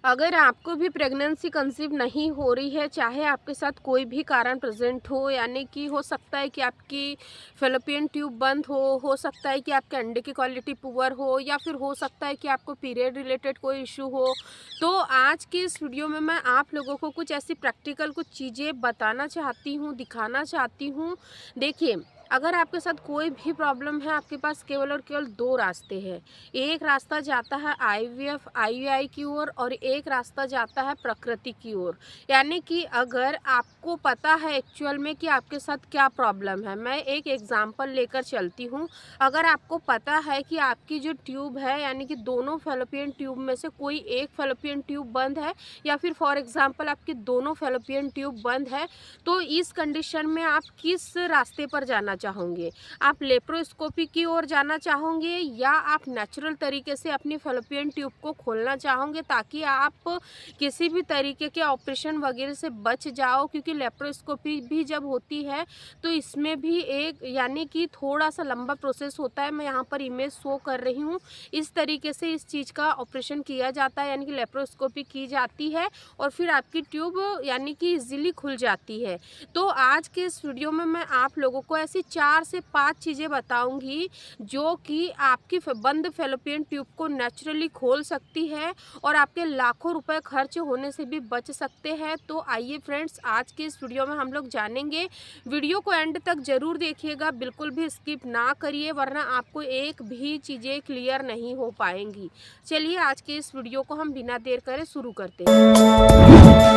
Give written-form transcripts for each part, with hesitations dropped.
अगर आपको भी प्रेगनेंसी कंसीव नहीं हो रही है, चाहे आपके साथ कोई भी कारण प्रेजेंट हो, यानी कि हो सकता है कि आपकी फ़ैलोपियन ट्यूब बंद हो सकता है कि आपके अंडे की क्वालिटी पुअर हो, या फिर हो सकता है कि आपको पीरियड रिलेटेड कोई इश्यू हो। तो आज की इस वीडियो में मैं आप लोगों को कुछ ऐसी प्रैक्टिकल कुछ चीज़ें बताना चाहती हूँ, दिखाना चाहती हूँ। देखिए, अगर आपके साथ कोई भी प्रॉब्लम है, आपके पास केवल और केवल 2 रास्ते हैं। एक रास्ता जाता है आईवीएफ आईयूआई की ओर और एक रास्ता जाता है प्रकृति की ओर। यानी कि अगर आपको पता है एक्चुअल में कि आपके साथ क्या प्रॉब्लम है, मैं एक एग्जांपल लेकर चलती हूँ। अगर आपको पता है कि आपकी जो ट्यूब है, यानी कि दोनों फेलोपियन ट्यूब में से कोई एक फेलोपियन ट्यूब बंद है, या फिर फॉर एग्जांपल आपकी दोनों फेलोपियन ट्यूब बंद है, तो इस कंडीशन में आप किस रास्ते पर जाना चाहोगे? आप लेप्रोस्कोपी की ओर जाना चाहोगे, या आप नेचुरल तरीके से अपनी फेलोपियन ट्यूब को खोलना चाहोगे, ताकि आप किसी भी तरीके के ऑपरेशन वगैरह से बच जाओ? क्योंकि लेप्रोस्कोपी भी जब होती है तो इसमें भी एक, यानी कि थोड़ा सा लंबा प्रोसेस होता है। मैं यहाँ पर इमेज शो कर रही हूँ। इस तरीके से इस चीज़ का ऑपरेशन किया जाता है, यानी कि लेप्रोस्कोपी की जाती है और फिर आपकी ट्यूब यानी कि इजीली खुल जाती है। तो आज के इस वीडियो में मैं आप लोगों को ऐसी 4 से 5 चीज़ें बताऊंगी जो कि आपकी बंद फेलोपियन ट्यूब को नेचुरली खोल सकती है और आपके लाखों रुपए खर्च होने से भी बच सकते हैं। तो आइए फ्रेंड्स, आज के इस वीडियो में हम लोग जानेंगे। वीडियो को एंड तक जरूर देखिएगा, बिल्कुल भी स्किप ना करिए, वरना आपको एक भी चीज़ें क्लियर नहीं हो पाएंगी। चलिए आज के इस वीडियो को हम बिना देर करे शुरू करते हैं।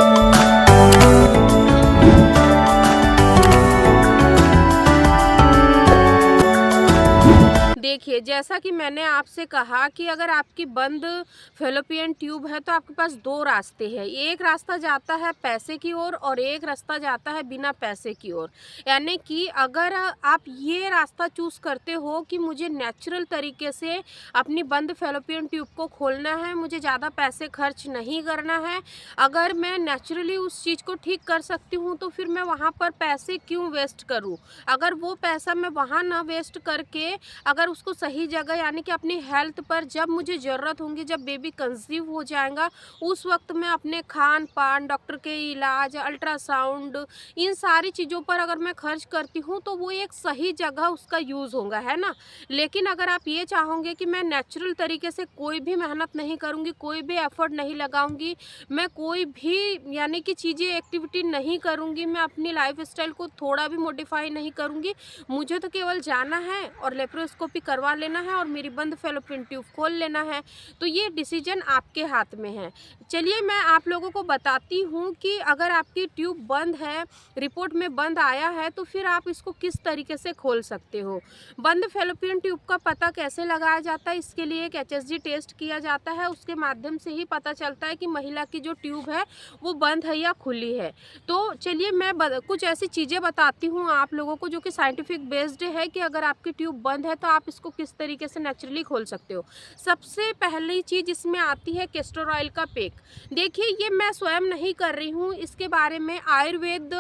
देखिए, जैसा कि मैंने आपसे कहा कि अगर आपकी बंद फेलोपियन ट्यूब है तो आपके पास 2 रास्ते हैं। एक रास्ता जाता है पैसे की ओर और एक रास्ता जाता है बिना पैसे की ओर। यानी कि अगर आप ये रास्ता चूज़ करते हो कि मुझे नेचुरल तरीके से अपनी बंद फेलोपियन ट्यूब को खोलना है, मुझे ज़्यादा पैसे खर्च नहीं करना है, अगर मैं नेचुरली उस चीज़ को ठीक कर सकती हूँ तो फिर मैं वहाँ पर पैसे क्यों वेस्ट करूँ? अगर वो पैसा मैं वहाँ ना वेस्ट करके अगर उसको सही जगह, यानी कि अपनी हेल्थ पर जब मुझे ज़रूरत होगी, जब बेबी कंसीव हो जाएगा, उस वक्त मैं अपने खान पान, डॉक्टर के इलाज, अल्ट्रासाउंड, इन सारी चीज़ों पर अगर मैं खर्च करती हूँ तो वो एक सही जगह उसका यूज़ होगा, है ना। लेकिन अगर आप ये चाहोगे कि मैं नेचुरल तरीके से कोई भी मेहनत नहीं करूँगी, कोई भी एफर्ट नहीं लगाऊंगी, मैं कोई भी यानी कि चीज़ें एक्टिविटी नहीं करूँगी, मैं अपनी लाइफ स्टाइल को थोड़ा भी मॉडिफाई नहीं करूँगी, मुझे तो केवल जाना है और लेप्रोस्कोपी करवा लेना है और मेरी बंद फेलोपियन ट्यूब खोल लेना है, तो ये डिसीजन आपके हाथ में है। चलिए मैं आप लोगों को बताती हूँ कि अगर आपकी ट्यूब बंद है, रिपोर्ट में बंद आया है, तो फिर आप इसको किस तरीके से खोल सकते हो। बंद फेलोपियन ट्यूब का पता कैसे लगाया जाता है? इसके लिए एक एचएसजी टेस्ट किया जाता है, उसके माध्यम से ही पता चलता है कि महिला की जो ट्यूब है वो बंद है या खुली है। तो चलिए मैं कुछ ऐसी चीज़ें बताती हूँ आप लोगों को जो कि साइंटिफिक बेस्ड है कि अगर आपकी ट्यूब बंद है तो आप इसको किस तरीके से नेचुरली खोल सकते हो। सबसे पहली चीज़ इसमें आती है कैस्टर ऑयल का पैक। देखिए, ये मैं स्वयं नहीं कर रही हूँ, इसके बारे में आयुर्वेद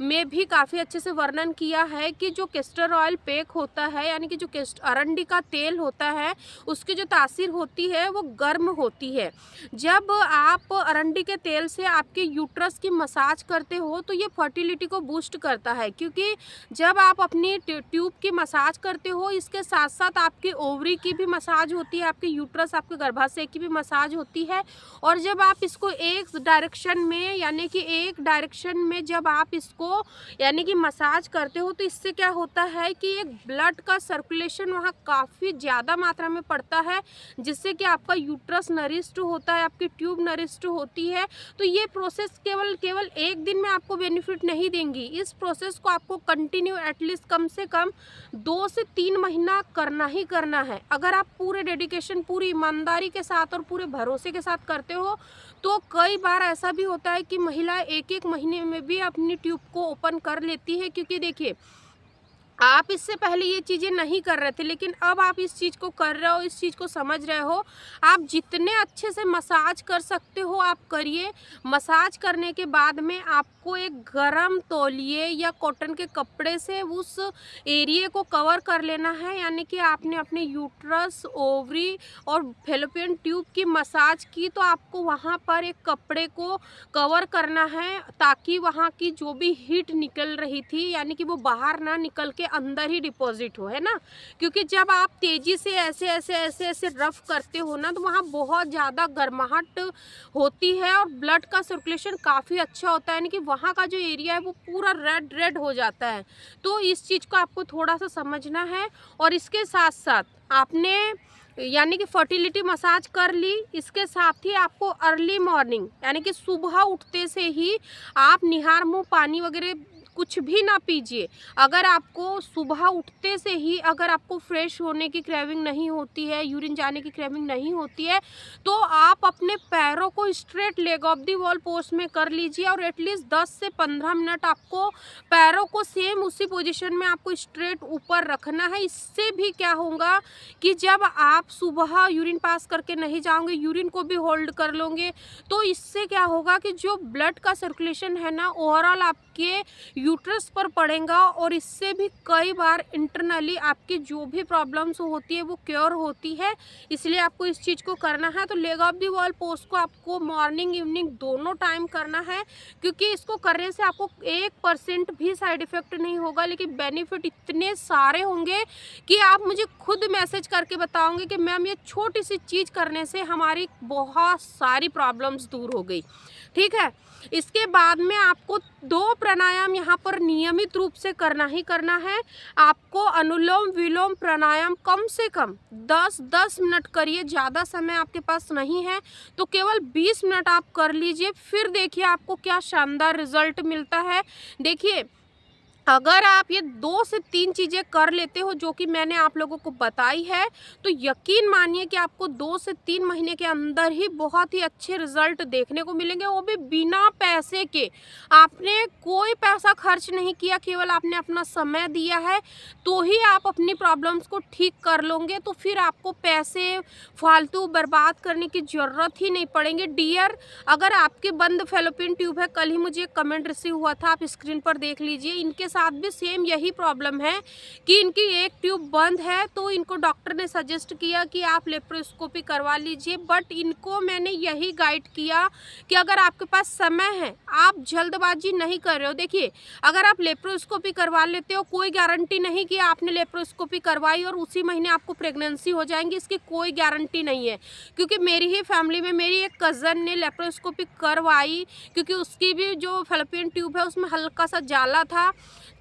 में भी काफ़ी अच्छे से वर्णन किया है कि जो कैस्टर ऑयल पैक होता है, यानी कि जो अरंडी का तेल होता है, उसकी जो तासीर होती है वो गर्म होती है। जब आप अरंडी के तेल से आपके यूट्रस की मसाज करते हो तो ये फर्टिलिटी को बूस्ट करता है, क्योंकि जब आप अपनी ट्यूब की मसाज करते हो, इसके साथ साथ आपकी ओवरी की भी मसाज होती है, आपके यूट्रस, आपके गर्भाशय की भी मसाज होती है। और जब आप इसको एक डायरेक्शन में, यानी कि एक डायरेक्शन में जब आप इसको यानी कि मसाज करते हो, तो इससे क्या होता है कि एक ब्लड का सर्कुलेशन वहाँ काफ़ी ज़्यादा मात्रा में पड़ता है, जिससे कि आपका यूट्रस नरिश्ड होता है, आपकी ट्यूब नरिश्ड होती है। तो ये प्रोसेस केवल केवल एक दिन में आपको बेनिफिट नहीं देंगी, इस प्रोसेस को आपको कंटिन्यू एटलीस्ट कम से कम 2 से 3 महीना करना ही करना है। अगर आप पूरे डेडिकेशन, पूरी ईमानदारी के साथ और पूरे भरोसे के साथ करते हो, तो कई बार ऐसा भी होता है कि महिला एक एक महीने में भी अपनी ट्यूब को ओपन कर लेती है। क्योंकि देखिए, आप इससे पहले ये चीज़ें नहीं कर रहे थे, लेकिन अब आप इस चीज़ को कर रहे हो, इस चीज़ को समझ रहे हो। आप जितने अच्छे से मसाज कर सकते हो आप करिए। मसाज करने के बाद में आपको एक गरम तौलिए या कॉटन के कपड़े से उस एरिया को कवर कर लेना है, यानी कि आपने अपने यूट्रस, ओवरी और फैलोपियन ट्यूब की मसाज की तो आपको वहाँ पर एक कपड़े को कवर करना है, ताकि वहाँ की जो भी हीट निकल रही थी यानी कि वो बाहर ना निकल के अंदर ही डिपॉजिट हो, है ना। क्योंकि जब आप तेज़ी से ऐसे ऐसे ऐसे ऐसे रफ करते हो ना, तो वहाँ बहुत ज़्यादा गर्माहट होती है और ब्लड का सर्कुलेशन काफ़ी अच्छा होता है, यानी कि वहाँ का जो एरिया है वो पूरा रेड रेड हो जाता है। तो इस चीज़ को आपको थोड़ा सा समझना है। और इसके साथ साथ आपने यानी कि फर्टिलिटी मसाज कर ली, इसके साथ ही आपको अर्ली मॉर्निंग यानी कि सुबह उठते से ही आप निहार मुँह पानी वगैरह कुछ भी ना पीजिए। अगर आपको सुबह उठते से ही अगर आपको फ्रेश होने की क्रेविंग नहीं होती है, यूरिन जाने की क्रेविंग नहीं होती है, तो आप अपने पैरों को straight leg of the wall post में कर लीजिए और एटलीस्ट 10 से 15 मिनट आपको पैरों को सेम उसी पोजीशन में आपको स्ट्रेट ऊपर रखना है। इससे भी क्या होगा कि जब आप सुबह यूरिन पास करके नहीं जाओगे, यूरिन को भी होल्ड कर लोगे, तो इससे क्या होगा कि जो ब्लड का सर्कुलेशन है ना, ओवरऑल आपके यूट्रस पर पड़ेगा और इससे भी कई बार इंटरनली आपकी जो भी प्रॉब्लम्स होती है वो क्योर होती है। इसलिए आपको इस चीज़ को करना है। तो leg of the wall post को आपको मॉर्निंग इवनिंग दोनों टाइम करना है, क्योंकि इसको करने से आपको 1% भी साइड इफ़ेक्ट नहीं होगा, लेकिन बेनिफिट इतने सारे होंगे कि आप मुझे खुद मैसेज करके बताओगे कि मैम ये छोटी सी चीज़ करने से हमारी बहुत सारी प्रॉब्लम्स दूर हो गई। ठीक है। इसके बाद में आपको 2 प्राणायाम यहाँ पर नियमित रूप से करना ही करना है। आपको अनुलोम विलोम प्राणायाम कम से कम 10-10 मिनट करिए, ज़्यादा समय आपके पास नहीं है तो केवल 20 मिनट आप कर लीजिए। फिर देखिए आपको क्या शानदार रिजल्ट मिलता है। देखिए, अगर आप ये 2 से 3 चीज़ें कर लेते हो जो कि मैंने आप लोगों को बताई है, तो यकीन मानिए कि आपको 2 से 3 महीने के अंदर ही बहुत ही अच्छे रिजल्ट देखने को मिलेंगे, वो भी बिना पैसे के। आपने कोई पैसा खर्च नहीं किया, केवल आपने अपना समय दिया है, तो ही आप अपनी प्रॉब्लम्स को ठीक कर लोगे। तो फिर आपको पैसे फालतू बर्बाद करने की ज़रूरत ही नहीं पड़ेंगे। डियर, अगर आपके बंद फैलोपियन ट्यूब है, कल ही मुझे एक कमेंट रिसीव हुआ था, आप स्क्रीन पर देख लीजिए। इनके साथ भी सेम यही प्रॉब्लम है कि इनकी एक ट्यूब बंद है, तो इनको डॉक्टर ने सजेस्ट किया कि आप लेप्रोस्कोपी करवा लीजिए। बट इनको मैंने यही गाइड किया कि अगर आपके पास समय है, आप जल्दबाजी नहीं कर रहे हो। देखिए, अगर आप लेप्रोस्कोपी करवा लेते हो, कोई गारंटी नहीं कि आपने लेप्रोस्कोपी करवाई और उसी महीने आपको प्रेगनेंसी हो जाएंगी, इसकी कोई गारंटी नहीं है। क्योंकि मेरी ही फैमिली में मेरी एक कज़न ने लेप्रोस्कोपी करवाई, क्योंकि उसकी भी जो फैलोपियन ट्यूब है उसमें हल्का सा जाला था,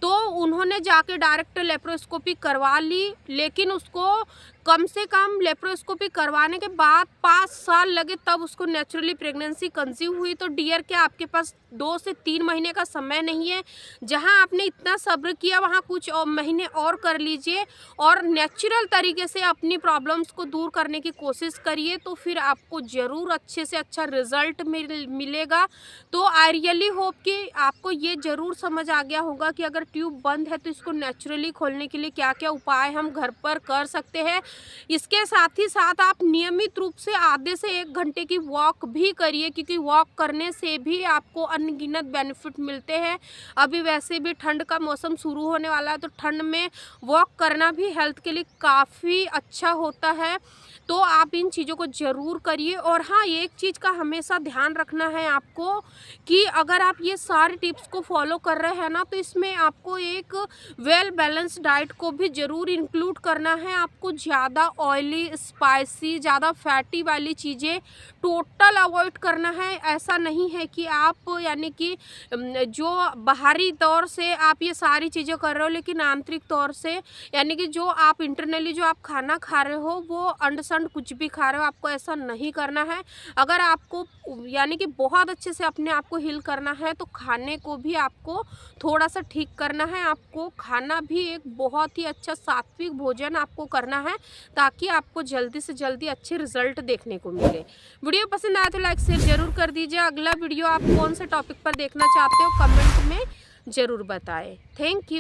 तो उन्होंने जाके डायरेक्ट लेप्रोस्कोपी करवा ली। लेकिन उसको कम से कम लेप्रोस्कोपी करवाने के बाद 5 साल लगे, तब उसको नेचुरली प्रेगनेंसी कंसीव हुई। तो डियर, क्या आपके पास 2 से 3 महीने का समय नहीं है? जहां आपने इतना सब्र किया वहां कुछ और महीने और कर लीजिए और नेचुरल तरीके से अपनी प्रॉब्लम्स को दूर करने की कोशिश करिए, तो फिर आपको ज़रूर अच्छे से अच्छा रिजल्ट मिलेगा। तो आई रियली होप कि आपको ये ज़रूर समझ आ गया होगा कि अगर ट्यूब बंद है तो इसको नेचुरली खोलने के लिए क्या क्या उपाय हम घर पर कर सकते हैं। इसके साथ ही साथ आप नियमित रूप से आधे से 1 घंटे की वॉक भी करिए, क्योंकि वॉक करने से भी आपको अनगिनत बेनिफिट मिलते हैं। अभी वैसे भी ठंड का मौसम शुरू होने वाला है, तो ठंड में वॉक करना भी हेल्थ के लिए काफ़ी अच्छा होता है। तो आप इन चीज़ों को ज़रूर करिए। और हाँ, एक चीज़ का हमेशा ध्यान रखना है आपको कि अगर आप ये सारे टिप्स को फॉलो कर रहे हैं ना, तो इसमें आपको एक वेल बैलेंस डाइट को भी ज़रूर इंक्लूड करना है। आपको ज़्यादा ऑयली, स्पाइसी, ज़्यादा फैटी वाली चीज़ें टोटल अवॉइड करना है। ऐसा नहीं है कि आप यानी कि जो बाहरी तौर से आप ये सारी चीज़ें कर रहे हो, लेकिन आंतरिक तौर से यानी कि जो आप इंटरनली जो आप खाना खा रहे हो वो अंडसंड कुछ भी खा रहे हो, आपको ऐसा नहीं करना है। अगर आपको यानी कि बहुत अच्छे से अपने आप को हील करना है, तो खाने को भी आपको थोड़ा सा ठीक करना है। आपको खाना भी एक बहुत ही अच्छा सात्विक भोजन आपको करना है, ताकि आपको जल्दी से जल्दी अच्छे रिजल्ट देखने को मिले। वीडियो पसंद आया तो लाइक शेयर जरूर कर दीजिए। अगला वीडियो आप कौन से टॉपिक पर देखना चाहते हो कमेंट में ज़रूर बताएं। Thank you.